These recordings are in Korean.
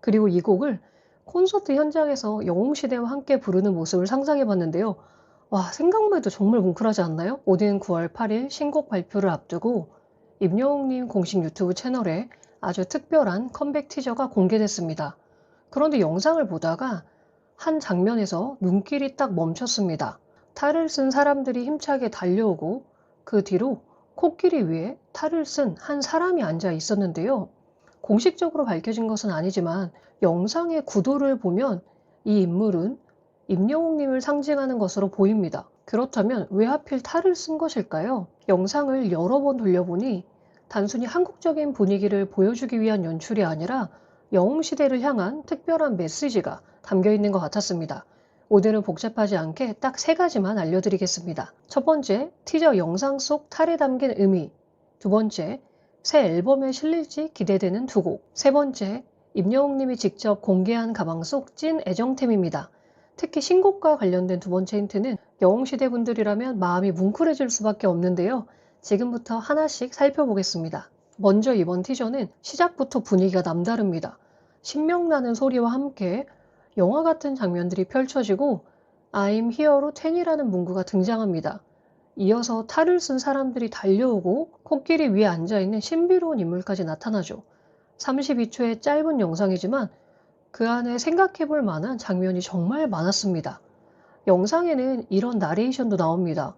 그리고 이 곡을 콘서트 현장에서 영웅시대와 함께 부르는 모습을 상상해 봤는데요. 와, 생각만 해도 정말 뭉클하지 않나요? 오는 9월 8일 신곡 발표를 앞두고 임영웅님 공식 유튜브 채널에 아주 특별한 컴백 티저가 공개됐습니다. 그런데 영상을 보다가 한 장면에서 눈길이 딱 멈췄습니다. 탈을 쓴 사람들이 힘차게 달려오고 그 뒤로 코끼리 위에 탈을 쓴 한 사람이 앉아 있었는데요. 공식적으로 밝혀진 것은 아니지만 영상의 구도를 보면 이 인물은 임영웅님을 상징하는 것으로 보입니다. 그렇다면 왜 하필 탈을 쓴 것일까요? 영상을 여러 번 돌려보니 단순히 한국적인 분위기를 보여주기 위한 연출이 아니라 영웅시대를 향한 특별한 메시지가 담겨 있는 것 같았습니다. 오늘은 복잡하지 않게 딱 세 가지만 알려드리겠습니다. 첫 번째, 티저 영상 속 탈에 담긴 의미. 두 번째, 새 앨범에 실릴지 기대되는 두 곡. 세 번째, 임영웅님이 직접 공개한 가방 속 찐 애정템입니다. 특히 신곡과 관련된 두 번째 힌트는 영웅시대 분들이라면 마음이 뭉클해질 수밖에 없는데요. 지금부터 하나씩 살펴보겠습니다. 먼저 이번 티저는 시작부터 분위기가 남다릅니다. 신명나는 소리와 함께 영화 같은 장면들이 펼쳐지고 I'm Here로 10이라는 문구가 등장합니다. 이어서 탈을 쓴 사람들이 달려오고 코끼리 위에 앉아있는 신비로운 인물까지 나타나죠. 32초의 짧은 영상이지만 그 안에 생각해볼 만한 장면이 정말 많았습니다. 영상에는 이런 나레이션도 나옵니다.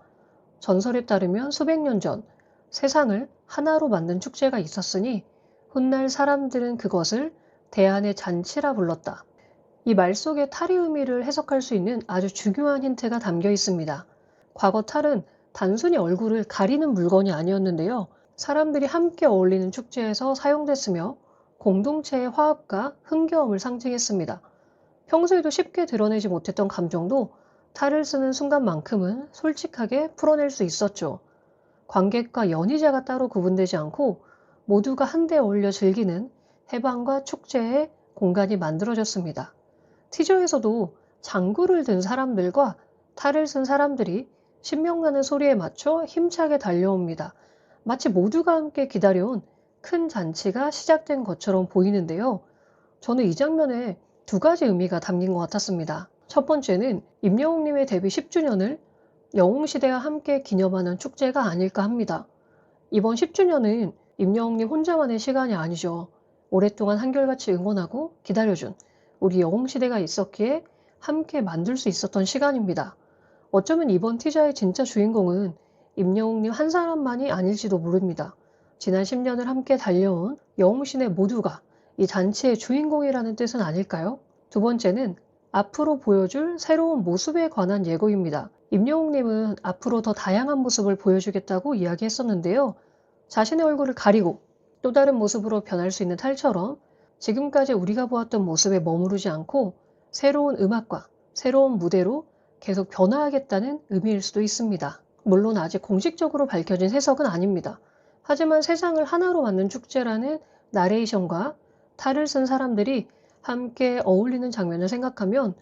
전설에 따르면 수백 년 전 세상을 하나로 만든 축제가 있었으니 훗날 사람들은 그것을 대안의 잔치라 불렀다. 이 말 속의 탈의 의미를 해석할 수 있는 아주 중요한 힌트가 담겨 있습니다. 과거 탈은 단순히 얼굴을 가리는 물건이 아니었는데요. 사람들이 함께 어울리는 축제에서 사용됐으며 공동체의 화합과 흥겨움을 상징했습니다. 평소에도 쉽게 드러내지 못했던 감정도 탈을 쓰는 순간만큼은 솔직하게 풀어낼 수 있었죠. 관객과 연희자가 따로 구분되지 않고 모두가 한데 어울려 즐기는 해방과 축제의 공간이 만들어졌습니다. 티저에서도 장구를 든 사람들과 탈을 쓴 사람들이 신명나는 소리에 맞춰 힘차게 달려옵니다. 마치 모두가 함께 기다려온 큰 잔치가 시작된 것처럼 보이는데요. 저는 이 장면에 두 가지 의미가 담긴 것 같았습니다. 첫 번째는 임영웅님의 데뷔 10주년을 영웅시대와 함께 기념하는 축제가 아닐까 합니다. 이번 10주년은 임영웅님 혼자만의 시간이 아니죠. 오랫동안 한결같이 응원하고 기다려준 우리 영웅시대가 있었기에 함께 만들 수 있었던 시간입니다. 어쩌면 이번 티저의 진짜 주인공은 임영웅님 한 사람만이 아닐지도 모릅니다. 지난 10년을 함께 달려온 영웅시대 모두가 이 잔치의 주인공이라는 뜻은 아닐까요? 두 번째는 앞으로 보여줄 새로운 모습에 관한 예고입니다. 임영웅님은 앞으로 더 다양한 모습을 보여주겠다고 이야기했었는데요. 자신의 얼굴을 가리고 또 다른 모습으로 변할 수 있는 탈처럼 지금까지 우리가 보았던 모습에 머무르지 않고 새로운 음악과 새로운 무대로 계속 변화하겠다는 의미일 수도 있습니다. 물론 아직 공식적으로 밝혀진 해석은 아닙니다. 하지만 세상을 하나로 만든 축제라는 나레이션과 탈을 쓴 사람들이 함께 어울리는 장면을 생각하면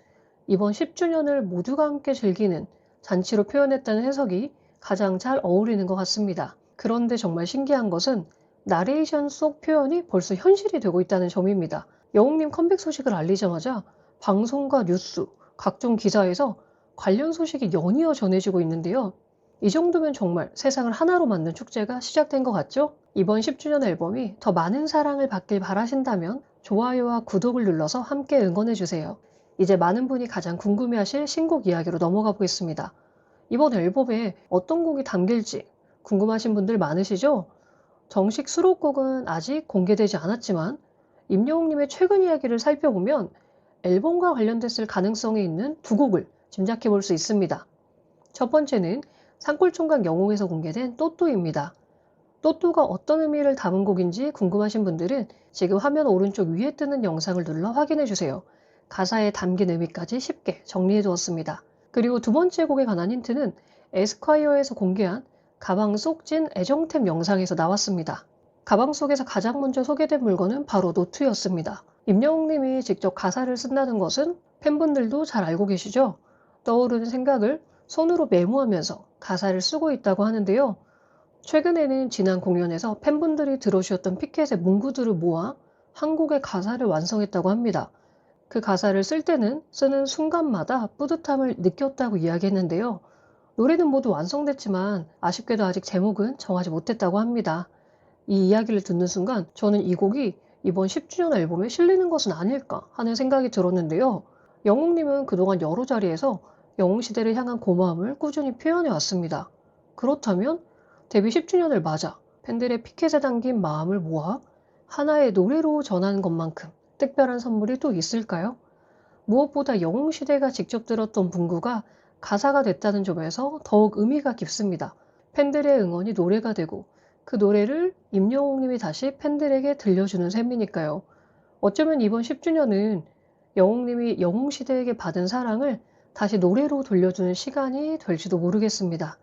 이번 10주년을 모두가 함께 즐기는 잔치로 표현했다는 해석이 가장 잘 어울리는 것 같습니다. 그런데 정말 신기한 것은 나레이션 속 표현이 벌써 현실이 되고 있다는 점입니다. 영웅님 컴백 소식을 알리자마자 방송과 뉴스, 각종 기사에서 관련 소식이 연이어 전해지고 있는데요. 이 정도면 정말 세상을 하나로 만든 축제가 시작된 것 같죠? 이번 10주년 앨범이 더 많은 사랑을 받길 바라신다면 좋아요와 구독을 눌러서 함께 응원해주세요. 이제 많은 분이 가장 궁금해하실 신곡 이야기로 넘어가 보겠습니다. 이번 앨범에 어떤 곡이 담길지 궁금하신 분들 많으시죠? 정식 수록곡은 아직 공개되지 않았지만 임영웅님의 최근 이야기를 살펴보면 앨범과 관련됐을 가능성이 있는 두 곡을 짐작해 볼 수 있습니다. 첫 번째는 산골총각 영웅에서 공개된 또또입니다. 또또가 어떤 의미를 담은 곡인지 궁금하신 분들은 지금 화면 오른쪽 위에 뜨는 영상을 눌러 확인해 주세요. 가사에 담긴 의미까지 쉽게 정리해 두었습니다. 그리고 두 번째 곡에 관한 힌트는 에스콰이어에서 공개한 가방 속 찐 애정템 영상에서 나왔습니다. 가방 속에서 가장 먼저 소개된 물건은 바로 노트였습니다. 임영웅님이 직접 가사를 쓴다는 것은 팬분들도 잘 알고 계시죠? 떠오르는 생각을 손으로 메모하면서 가사를 쓰고 있다고 하는데요. 최근에는 지난 공연에서 팬분들이 들어주셨던 피켓의 문구들을 모아 한 곡의 가사를 완성했다고 합니다. 그 가사를 쓸 때는 쓰는 순간마다 뿌듯함을 느꼈다고 이야기했는데요. 노래는 모두 완성됐지만 아쉽게도 아직 제목은 정하지 못했다고 합니다. 이 이야기를 듣는 순간 저는 이 곡이 이번 10주년 앨범에 실리는 것은 아닐까 하는 생각이 들었는데요. 영웅님은 그동안 여러 자리에서 영웅시대를 향한 고마움을 꾸준히 표현해 왔습니다. 그렇다면 데뷔 10주년을 맞아 팬들의 피켓에 담긴 마음을 모아 하나의 노래로 전하는 것만큼 특별한 선물이 또 있을까요? 무엇보다 영웅시대가 직접 들었던 문구가 가사가 됐다는 점에서 더욱 의미가 깊습니다. 팬들의 응원이 노래가 되고 그 노래를 임영웅님이 다시 팬들에게 들려주는 셈이니까요. 어쩌면 이번 10주년은 영웅님이 영웅시대에게 받은 사랑을 다시 노래로 돌려주는 시간이 될지도 모르겠습니다.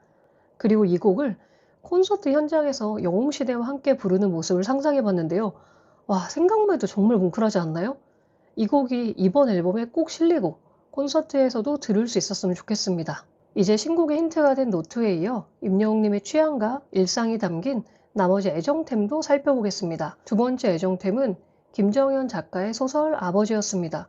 그리고 이 곡을 콘서트 현장에서 영웅시대와 함께 부르는 모습을 상상해봤는데요. 와, 생각만 해도 정말 뭉클하지 않나요? 이 곡이 이번 앨범에 꼭 실리고 콘서트에서도 들을 수 있었으면 좋겠습니다. 이제 신곡의 힌트가 된 노트에 이어 임영웅님의 취향과 일상이 담긴 나머지 애정템도 살펴보겠습니다. 두 번째 애정템은 김정현 작가의 소설 아버지였습니다.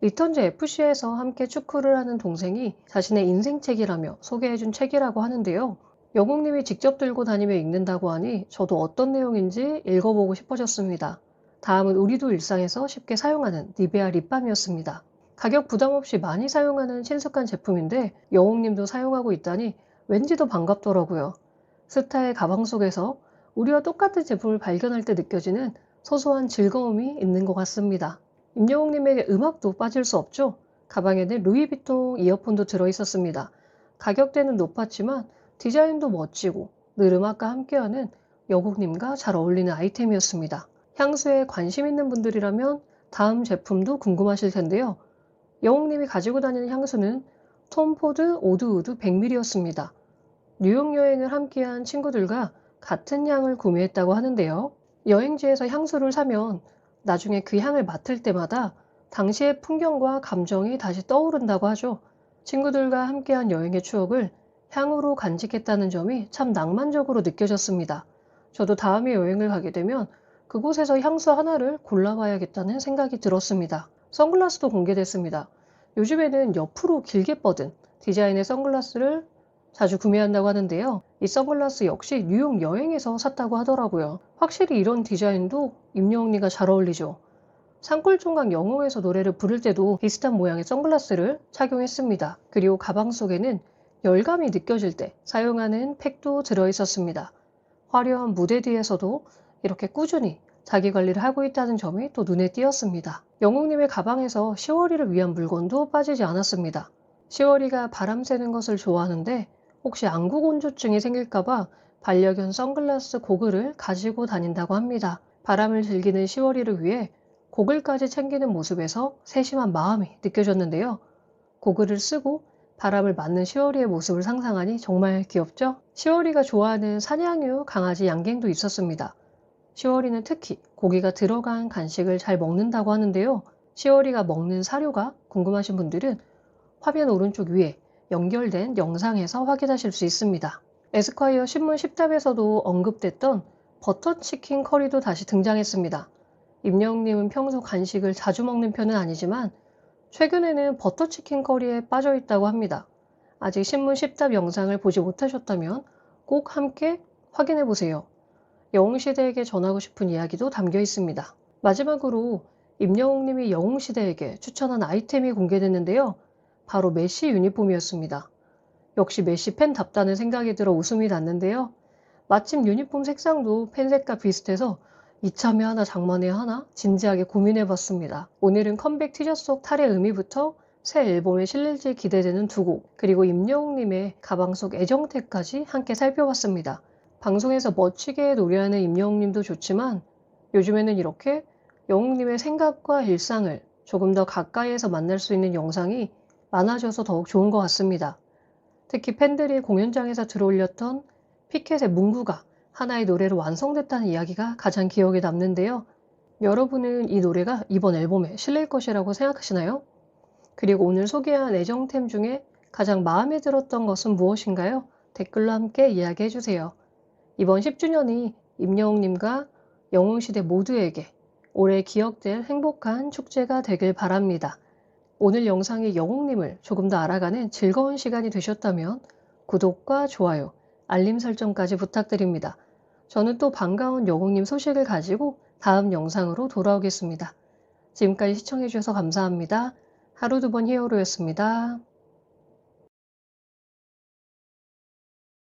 리턴즈 FC에서 함께 축구를 하는 동생이 자신의 인생책이라며 소개해준 책이라고 하는데요. 영웅님이 직접 들고 다니며 읽는다고 하니 저도 어떤 내용인지 읽어보고 싶어졌습니다. 다음은 우리도 일상에서 쉽게 사용하는 니베아 립밤이었습니다. 가격 부담 없이 많이 사용하는 친숙한 제품인데 영웅님도 사용하고 있다니 왠지 더 반갑더라고요. 스타의 가방 속에서 우리와 똑같은 제품을 발견할 때 느껴지는 소소한 즐거움이 있는 것 같습니다. 임영웅님에게 음악도 빠질 수 없죠. 가방에는 루이비통 이어폰도 들어있었습니다. 가격대는 높았지만 디자인도 멋지고 늘 음악과 함께하는 영웅님과 잘 어울리는 아이템이었습니다. 향수에 관심 있는 분들이라면 다음 제품도 궁금하실 텐데요. 영웅님이 가지고 다니는 향수는 톰 포드 오드우드 100ml였습니다. 뉴욕 여행을 함께한 친구들과 같은 향을 구매했다고 하는데요. 여행지에서 향수를 사면 나중에 그 향을 맡을 때마다 당시의 풍경과 감정이 다시 떠오른다고 하죠. 친구들과 함께한 여행의 추억을 향으로 간직했다는 점이 참 낭만적으로 느껴졌습니다. 저도 다음에 여행을 가게 되면 그곳에서 향수 하나를 골라봐야겠다는 생각이 들었습니다. 선글라스도 공개됐습니다. 요즘에는 옆으로 길게 뻗은 디자인의 선글라스를 자주 구매한다고 하는데요. 이 선글라스 역시 뉴욕 여행에서 샀다고 하더라고요. 확실히 이런 디자인도 임영웅님과 잘 어울리죠. 산골총각 영웅에서 노래를 부를 때도 비슷한 모양의 선글라스를 착용했습니다. 그리고 가방 속에는 열감이 느껴질 때 사용하는 팩도 들어있었습니다. 화려한 무대 뒤에서도 이렇게 꾸준히 자기 관리를 하고 있다는 점이 또 눈에 띄었습니다. 영웅님의 가방에서 시월이를 위한 물건도 빠지지 않았습니다. 시월이가 바람 쐬는 것을 좋아하는데 혹시 안구건조증이 생길까봐 반려견 선글라스 고글을 가지고 다닌다고 합니다. 바람을 즐기는 시월이를 위해 고글까지 챙기는 모습에서 세심한 마음이 느껴졌는데요. 고글을 쓰고 바람을 맞는 시월이의 모습을 상상하니 정말 귀엽죠? 시월이가 좋아하는 사냥류 강아지 양갱도 있었습니다. 시월이는 특히 고기가 들어간 간식을 잘 먹는다고 하는데요. 시월이가 먹는 사료가 궁금하신 분들은 화면 오른쪽 위에 연결된 영상에서 확인하실 수 있습니다. 에스콰이어 신문 10답에서도 언급됐던 버터치킨 커리도 다시 등장했습니다. 임영웅님은 평소 간식을 자주 먹는 편은 아니지만 최근에는 버터치킨 커리에 빠져 있다고 합니다. 아직 신문 10답 영상을 보지 못하셨다면 꼭 함께 확인해 보세요. 영웅시대에게 전하고 싶은 이야기도 담겨 있습니다. 마지막으로 임영웅님이 영웅시대에게 추천한 아이템이 공개됐는데요. 바로 메시 유니폼이었습니다. 역시 메시 팬답다는 생각이 들어 웃음이 났는데요. 마침 유니폼 색상도 팬색과 비슷해서 이참에 하나 장만해야 하나 진지하게 고민해봤습니다. 오늘은 컴백 티저 속 탈의 의미부터 새 앨범에 실릴지 기대되는 두 곡, 그리고 임영웅님의 가방 속 애정템까지 함께 살펴봤습니다. 방송에서 멋지게 노래하는 임영웅님도 좋지만 요즘에는 이렇게 영웅님의 생각과 일상을 조금 더 가까이에서 만날 수 있는 영상이 많아져서 더욱 좋은 것 같습니다. 특히 팬들이 공연장에서 들어올렸던 피켓의 문구가 하나의 노래로 완성됐다는 이야기가 가장 기억에 남는데요. 여러분은 이 노래가 이번 앨범에 실릴 것이라고 생각하시나요? 그리고 오늘 소개한 애정템 중에 가장 마음에 들었던 것은 무엇인가요? 댓글로 함께 이야기해주세요. 이번 10주년이 임영웅님과 영웅시대 모두에게 오래 기억될 행복한 축제가 되길 바랍니다. 오늘 영상이 영웅님을 조금 더 알아가는 즐거운 시간이 되셨다면 구독과 좋아요, 알림 설정까지 부탁드립니다. 저는 또 반가운 영웅님 소식을 가지고 다음 영상으로 돌아오겠습니다. 지금까지 시청해주셔서 감사합니다. 하루 두 번 히어로였습니다.